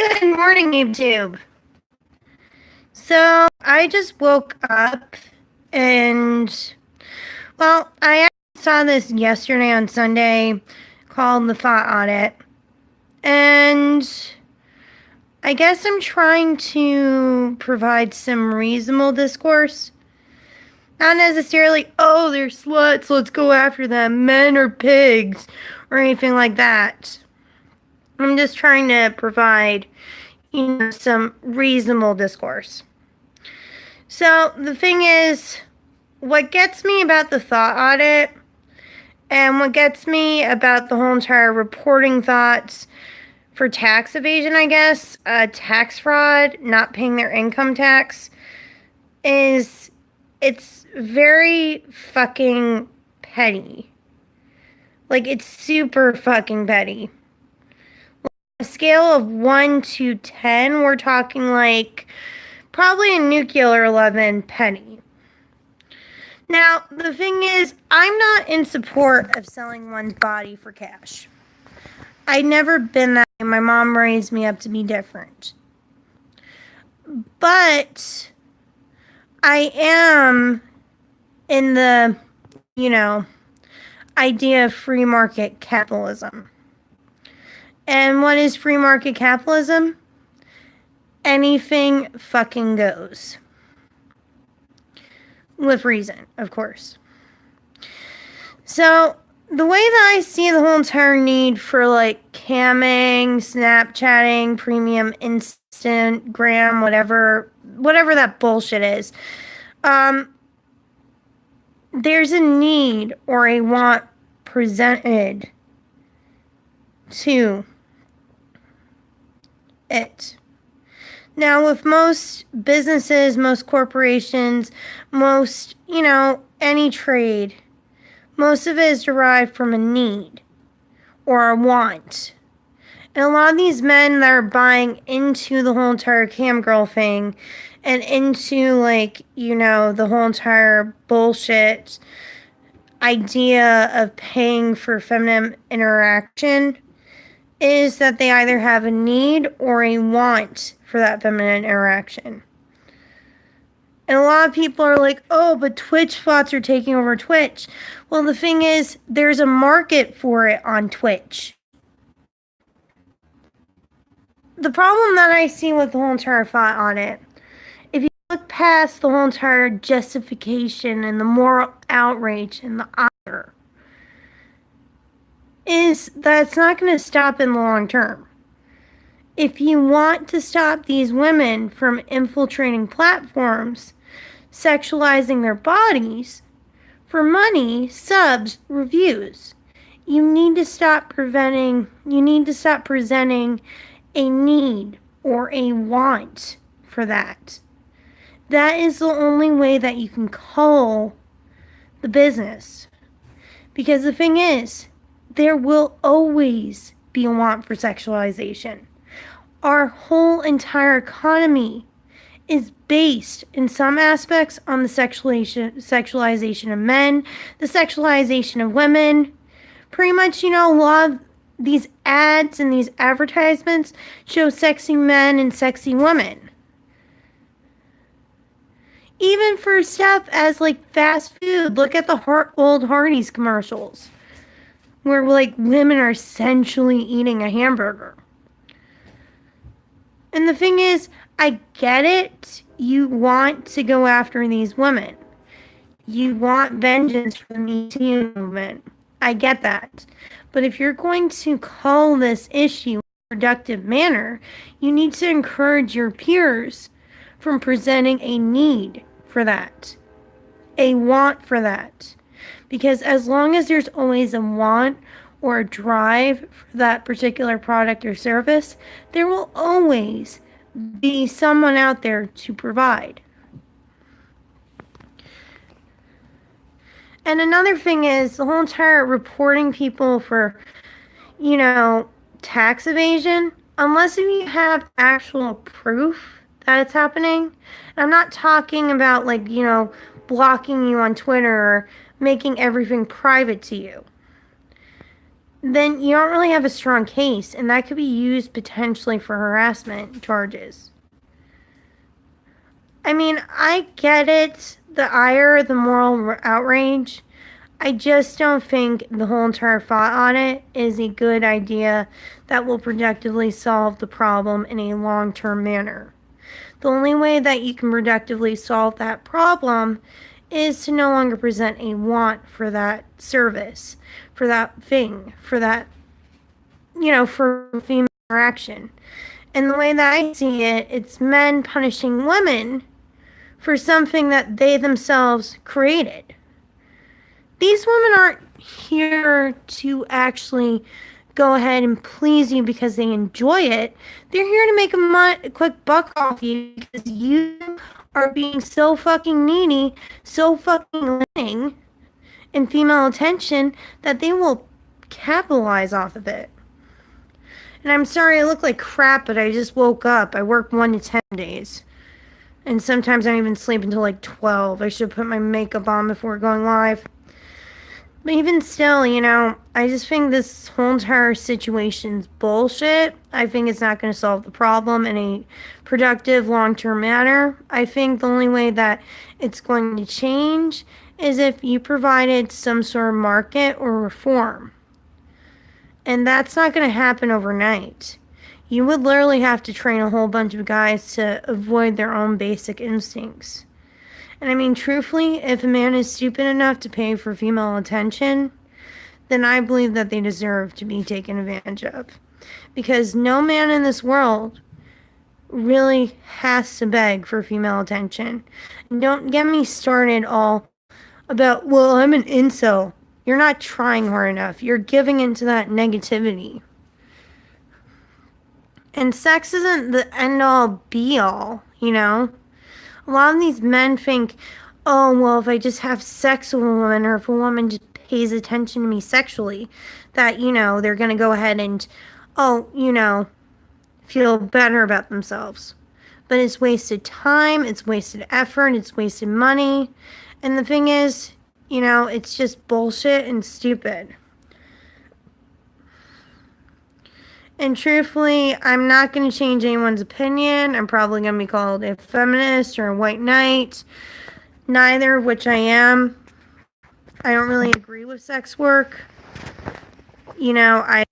Good morning, YouTube. So, I just woke up and, I actually saw this yesterday on Sunday called the ThotAudit. And I guess I'm trying to provide some reasonable discourse. Not necessarily, oh, they're sluts, let's go after them, men are pigs, or anything like that. I'm just trying to provide, some reasonable discourse. So the thing is, what gets me about the ThotAudit and what gets me about the whole entire reporting thoughts for tax evasion, I guess, tax fraud, not paying their income tax, is it's very fucking petty. Like, it's super fucking petty. On a scale of 1 to 10, we're talking like probably a nuclear 11 petty. Now, the thing is, I'm not in support of selling one's body for cash. I've never been that way. My mom raised me up to be different. But I am in the, idea of free market capitalism. And what is free market capitalism? Anything fucking goes. With reason, of course. So, the way that I see the whole entire need for like camming, Snapchatting, premium Instagram, whatever that bullshit is, there's a need or a want presented to it. Now, with most businesses, most corporations, most, any trade, most of it is derived from a need or a want. And a lot of these men that are buying into the whole entire cam girl thing and into, the whole entire bullshit idea of paying for feminine interaction is that they either have a need or a want for that feminine interaction. And a lot of people are like, oh, but Twitch bots are taking over Twitch. Well, the thing is, there's a market for it on Twitch. The problem that I see with the whole entire ThotAudit, if you look past the whole entire justification and the moral outrage and the ire, is that it's not going to stop in the long term. If you want to stop these women from infiltrating platforms, sexualizing their bodies for money, subs, reviews, you need to stop presenting a need or a want for that. That is the only way that you can cull the business. Because the thing is, there will always be a want for sexualization. Our whole entire economy is based in some aspects on the sexualization of men, the sexualization of women. Pretty much, a lot of these ads and these advertisements show sexy men and sexy women. Even for stuff as fast food, look at the old Hardee's commercials where women are sensually eating a hamburger. And the thing is, I get it. You want to go after these women. You want vengeance for the Me Too movement. I get that. But if you're going to call this issue in a productive manner, you need to encourage your peers from presenting a need for that, a want for that. Because as long as there's always a want or a drive for that particular product or service, there will always be someone out there to provide. And another thing is the whole entire reporting people for, tax evasion, unless you have actual proof that it's happening. And I'm not talking about blocking you on Twitter or making everything private to you. then you don't really have a strong case, and that could be used potentially for harassment charges. I mean, I get it, the ire, the moral outrage. I just don't think the whole entire ThotAudit is a good idea that will productively solve the problem in a long-term manner. The only way that you can productively solve that problem is to no longer present a want for that service, for that thing, for that, for female interaction. And the way that I see it, it's men punishing women for something that they themselves created. These women aren't here to actually go ahead and please you because they enjoy it. They're here to make a quick buck off you because you are being so fucking needy, so fucking limiting in female attention that they will capitalize off of it. And I'm sorry I look like crap, but I just woke up. I work 1 to 10 days. And sometimes I don't even sleep until like 12. I should put my makeup on before going live. But even still, I just think this whole entire situation's bullshit. I think it's not going to solve the problem in a productive, long-term manner. I think the only way that it's going to change is if you provided some sort of market or reform. And that's not going to happen overnight. You would literally have to train a whole bunch of guys to avoid their own basic instincts. And I mean, truthfully, if a man is stupid enough to pay for female attention, then I believe that they deserve to be taken advantage of. Because no man in this world really has to beg for female attention. And don't get me started all about, well, I'm an incel. You're not trying hard enough. You're giving into that negativity. And sex isn't the end-all, be-all, A lot of these men think, oh, well, if I just have sex with a woman or if a woman just pays attention to me sexually, that, they're going to go ahead and, feel better about themselves. But it's wasted time, it's wasted effort, it's wasted money. And the thing is, it's just bullshit and stupid. And truthfully, I'm not going to change anyone's opinion. I'm probably going to be called a feminist or a white knight. Neither of which I am. I don't really agree with sex work. I